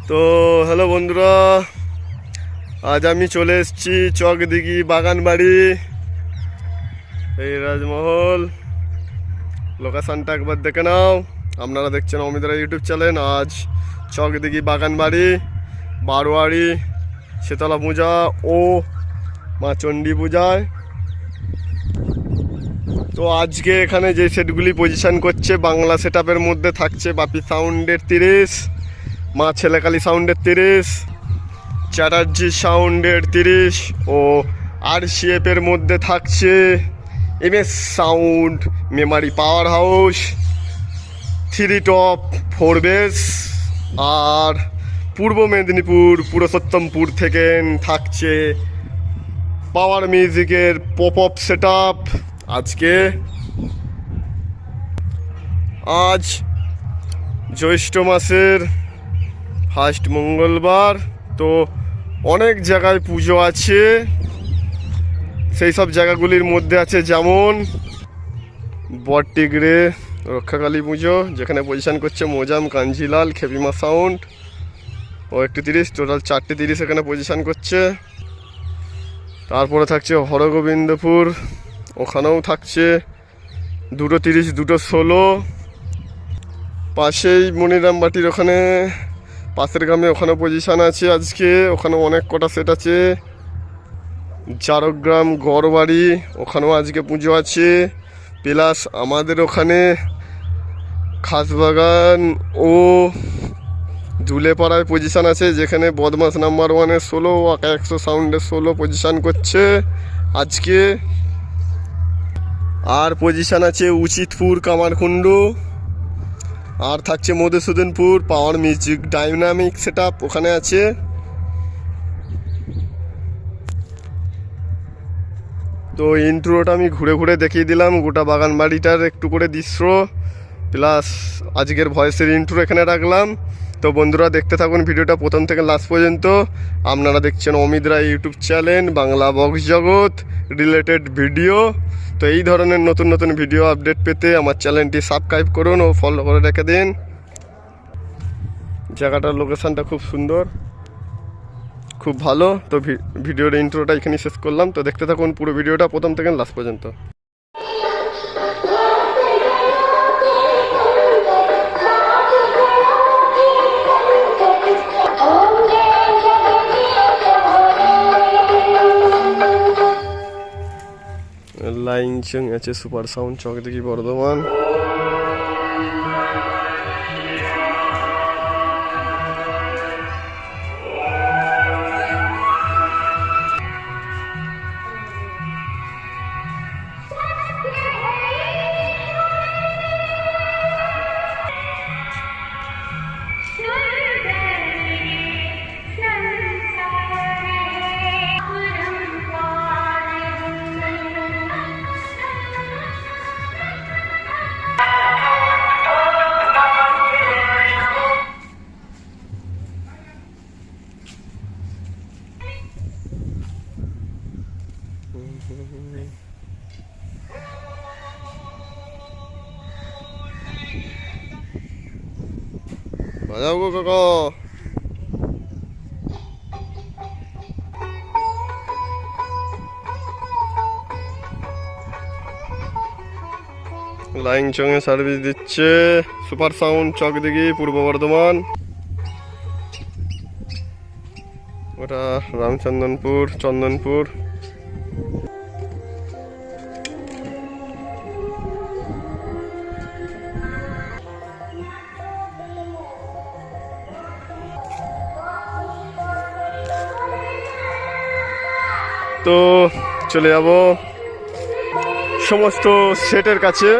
তো হ্যালো বন্ধুরা, আজ আমি চলে এসেছি চকদিঘি বাগানবাড়ি। এই রাজমহল লোকেশনটা একবার দেখে নাও। আপনারা দেখছেন অমিতরা ইউটিউব চ্যানেল। আজ চকদিঘি বাগানবাড়ি, বারোয়ারি শীতলা পূজা ও মা চণ্ডী পূজায়। তো আজকে এখানে যে সেটগুলি পজিশন করছে, বাংলা সেটআপের মধ্যে থাকছে বাপি সাউন্ডের 30, মা ছেলেকালী সাউন্ডের 30, চ্যাটার্জি সাউন্ডের 30 ও RCF-এর মধ্যে থাকছে MS sound, memory power house, 3 top 4 base. আর পূর্ব মেদিনীপুর পুরুষোত্তমপুর থেকে থাকছে পাওয়ার মিউজিকের পপ আপ সেটআপ। আজ জ্যৈষ্ঠ মাসের ফার্স্ট মঙ্গলবার, তো অনেক জায়গায় পুজো আছে। সেই সব জায়গাগুলির মধ্যে আছে যেমন বটটিগড়ে রক্ষাকালী পুজো, যেখানে পজিশন করছে Mozam, Kanjilal, খেপিমা sound oh 30, total 4টে 30 এখানে পজিশন করছে। তারপরে থাকছে হরগোবিন্দপুর, ওখানেও থাকছে 2টো 30, 2টো 16। পাশেই মনিরামবাটির ওখানে পাশের গ্রামে ওখানে পজিশান আছে আজকে, ওখানে অনেক কটা সেট আছে। জারগ্রাম গড়বাড়ি, ওখানেও আজকে পুজো আছে। প্লাস আমাদের ওখানে খাসবাগান ও ধুলেপাড়ায় পজিশান আছে, যেখানে বদমাস নাম্বার 1-এর 16 ও 100 সাউন্ডের 16 পজিশান করছে আজকে। আর পজিশান আছে উচিতপুর কামারকুণ্ডু, আর থাকছে Madhusudanpur power music dynamic setup, ওখানে আছে। তো ইন্ট্রোটা আমি ঘুরে ঘুরে দেখিয়ে দিলাম, গোটা বাগান বাড়িটার একটু করে দৃশ্য, প্লাস আজকের ভয়েসের ইন্ট্রো এখানে রাখলাম। তো বন্ধুরা দেখতে থাকুন ভিডিওটা প্রথম থেকে লাস্ট পর্যন্ত। আপনারা দেখছেন অমিত রায় ইউটিউব চ্যানেল, বাংলা বক্স জগৎ রিলেটেড ভিডিও। তো এই ধরনের নতুন নতুন ভিডিও আপডেট পেতে আমার চ্যানেলটি সাবস্ক্রাইব করুন ও ফলো করে রেখে দিন। জায়গাটার লোকেশানটা খুব সুন্দর, খুব ভালো। তো ভিডিওর ইন্ট্রোটা এখানে শেষ করলাম। তো দেখতে থাকুন পুরো ভিডিওটা প্রথম থেকে লাস্ট পর্যন্ত। লাইন চেং আছে সুপার সাউন্ড, চকদিঘি বর্ধমান। বাজাও গো কাকা। লাইন চঙে সার্ভিস দিচ্ছে সুপার সাউন্ড, চকদিঘি, পূর্ব বর্ধমান। ওটা রামচন্দনপুর, চন্দনপুর। তো চলে যাব সমস্ত সেটের কাছে।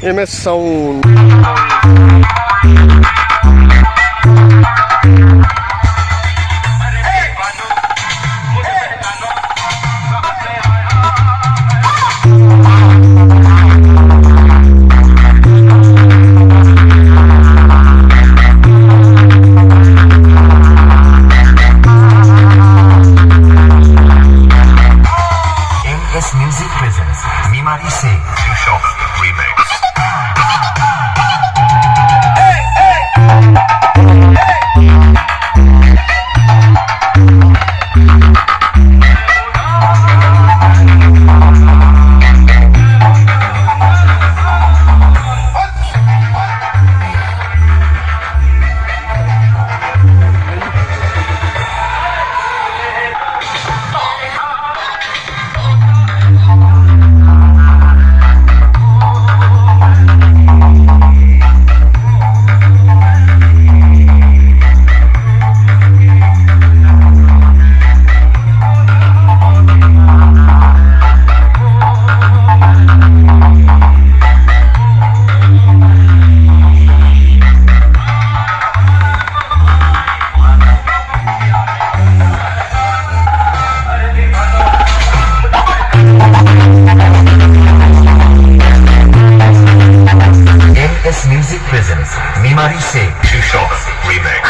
MS Sound. MS Music presents Mimari Se Shock Remix. MS Music presents Mimari Se Shock Remix.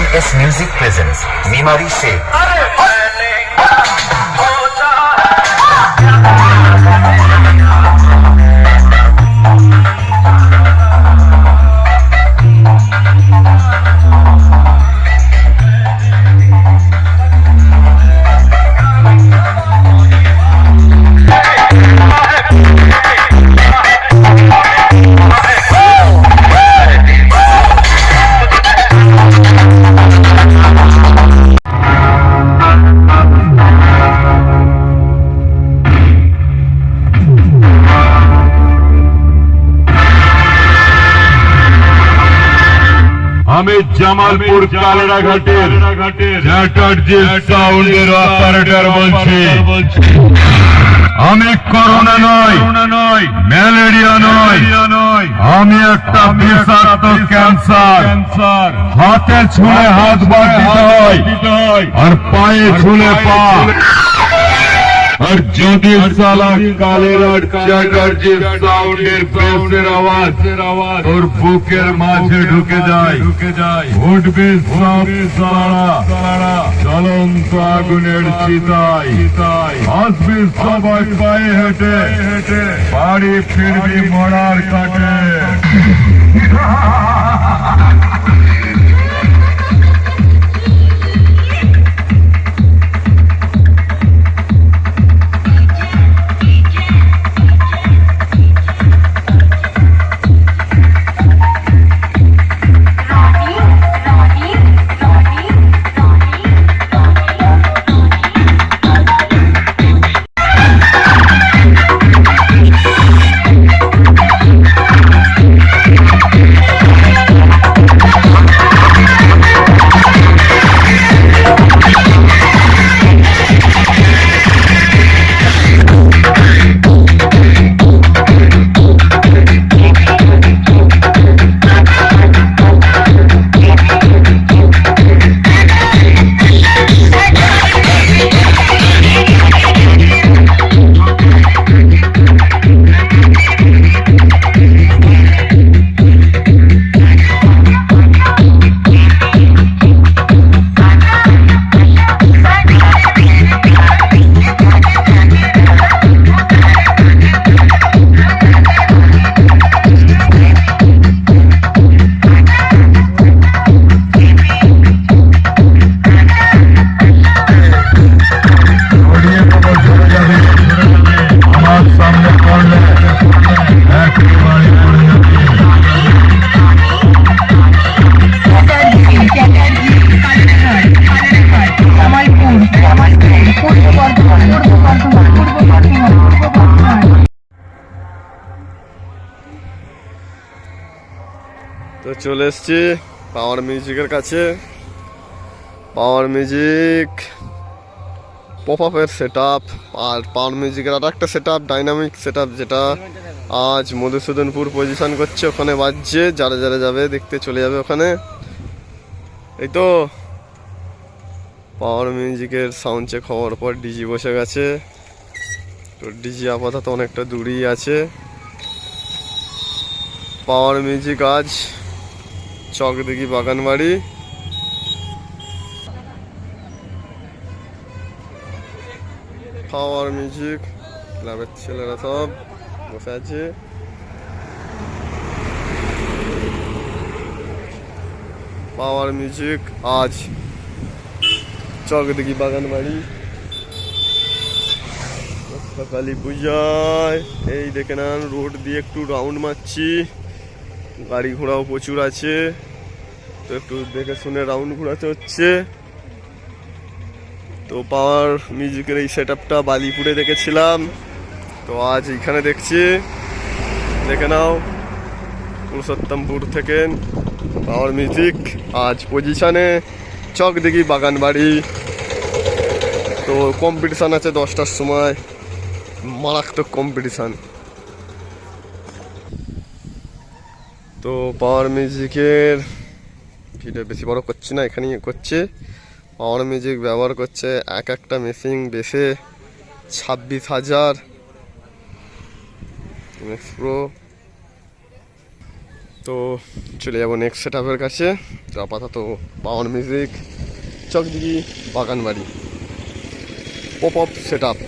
MS Music presents Mimari Se. আমি জামালপুর কালেরাঘাটের চ্যাটার্জি সাউন্ডের অপারেটর বলছি। আমি করোনা নয়, ম্যালেরিয়া নয়, আমি একটা বিষাক্ত ক্যান্সার। হাতে ছুঁলে হাত বাঁধতে হয় আর পায়ে ছুঁলে পা। আর যদি সালা কালেরার চ্যাটার্জি সাউন্ডের বেসের আওয়াজ ওর বুকের মাঝে ঢুকে যায়, উঠবে সব সারা জ্বলন্ত আগুনের চিতায়। আসবি সবাই পায়ে হেঁটে, বাড়ি ফিরবি মরার কাটে। তো চলে এসছি পাওয়ার মিউজিকের কাছে। পাওয়ার মিউজিক পপ আপের সেট আপ, আর পাওয়ার মিউজিকের আর একটা set up dynamic set up, যেটা আজ মধুসূদনপুর পজিশন করছে। ওখানে বাজছে, যারা যারা যাবে দেখতে চলে যাবে ওখানে। এই তো পাওয়ার মিউজিকের সাউন্ড চেক হওয়ার পর ডিজি বসে গেছে। তো ডিজি আপাতত অনেকটা দূরেই আছে। পাওয়ার মিউজিক আজ চকদিঘি বাগানবাড়ি। পাওয়ার মিউজিক ক্লাবের ছেলেরা সব বসে আছে। পাওয়ার মিউজিক আজ চকদিঘি বাগানবাড়ি কালী পূজায়। এই দেখে নেন, রোড দিয়ে একটু রাউন্ড মারছি, গাড়ি ঘোড়াও প্রচুর আছে, তো একটু দেখে শুনে রাউন্ড ঘোরাতে হচ্ছে। তো পাওয়ার মিউজিকের এই সেট আপটা বালিপুরে দেখেছিলাম, তো আজ এইখানে দেখছি। দেখে নাও, পুরুষোত্তমপুর থেকে পাওয়ার মিউজিক আজ পজিশনে চকদিঘি বাগানবাড়ি। তো কম্পিটিশান আছে 10টার সময়, মারাত্মক কম্পিটিশান। তো পাওয়ার মিউজিকের ভিডিও বেশি বড় করছি না, এখানেই করছে। পাওয়ার মিউজিক ব্যবহার করছে এক একটা মেশিন বেসে 26,000 প্রো। তো চলে যাবো নেক্সট সেট আপের কাছে। তো আপাতত পাওয়ার মিউজিক চকদিঘি বাগানবাড়ি পপ আপ সেট আপ।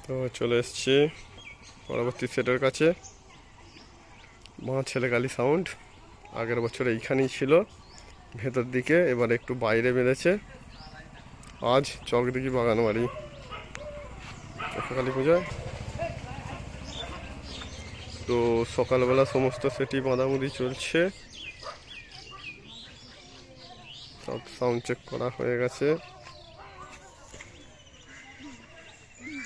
তো চলে এসছি পরবর্তী সেটের কাছে। মা ছেলেকালী সাউন্ড আগের বছর এইখানেই ছিল ভেতর দিকে, এবার একটু বাইরে বেঁধেছে। আজ চকদিঘি বাগানবাড়ি কালী পূজায়। তো সকালবেলা সমস্ত সেটই বাঁধামুধি চলছে, সব সাউন্ড চেক করা হয়ে গেছে।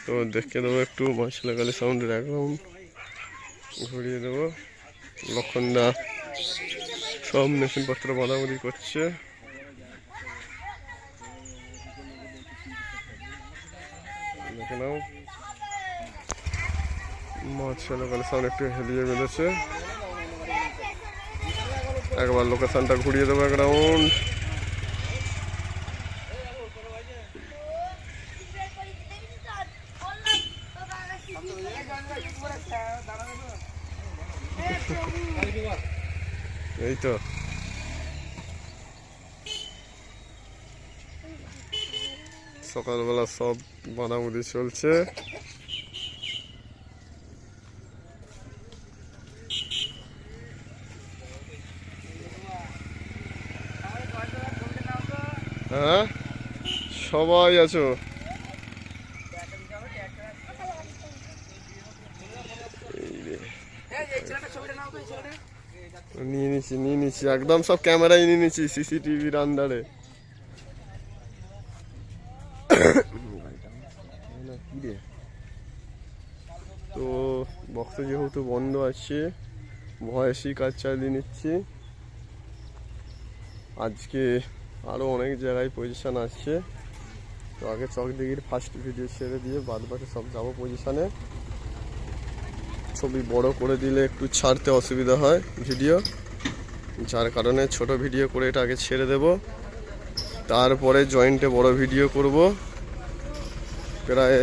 তো দেখে দেবো একটু মা ছেলেকালী সাউন্ডের এক রাউন্ড ঘুরিয়ে দেবো। লক্ষণদা সব মেশিনপত্র বাঁধাবাঁধি করছে। দেখে নাও, মা ছেলেকালী সাউন্ড একটু হেলিয়ে বেঁধেছে। একবার লোকেশনটা ঘুরিয়ে দেবো এক রাউন্ড। এই তো সকালবেলা সব বাঁধামুধি চলছে। হ্যাঁ, সবাই আছো? নিয়ে নিচ্ছি একদম সব ক্যামেরায় নিয়ে নিচ্ছি, সিসিটিভির আন্ডারে। তো বক্স যেহেতু বন্ধ আছে, ভয়েসই কাজ চালিয়ে নিচ্ছি। আজকে আরও অনেক জায়গায় পজিশান আসছে, তো আগে চকদিঘির ফার্স্ট ভিডিও ছেড়ে দিয়ে বাদ বাকি সব যাবো পজিশানে। ছবি বড় করে দিলে একটু ছাড়তে অসুবিধা হয় ভিডিও, যার কারণে ছোট ভিডিও করে এটা আগে ছেড়ে দেব, তারপরে জয়েন্টে বড় ভিডিও করব। প্রায়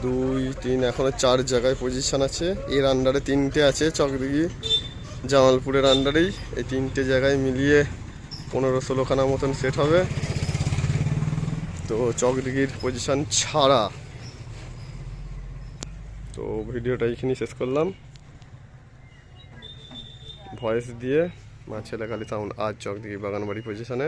2, 3 এখনও 4 জায়গায় পজিশান আছে। এর আন্ডারে 3টে আছে, চকদিঘি জামালপুরের আন্ডারেই। এই 3টে জায়গায় মিলিয়ে 15-16খানা মতন সেট হবে। তো চকদিঘির পজিশান ছাড়া। তো ভিডিওটা এইখানেই শেষ করলাম ভয়েস দিয়ে। মা ছেলেকালী সাউন্ড আজ চকদিঘি বাগানবাড়ি পজিশনে।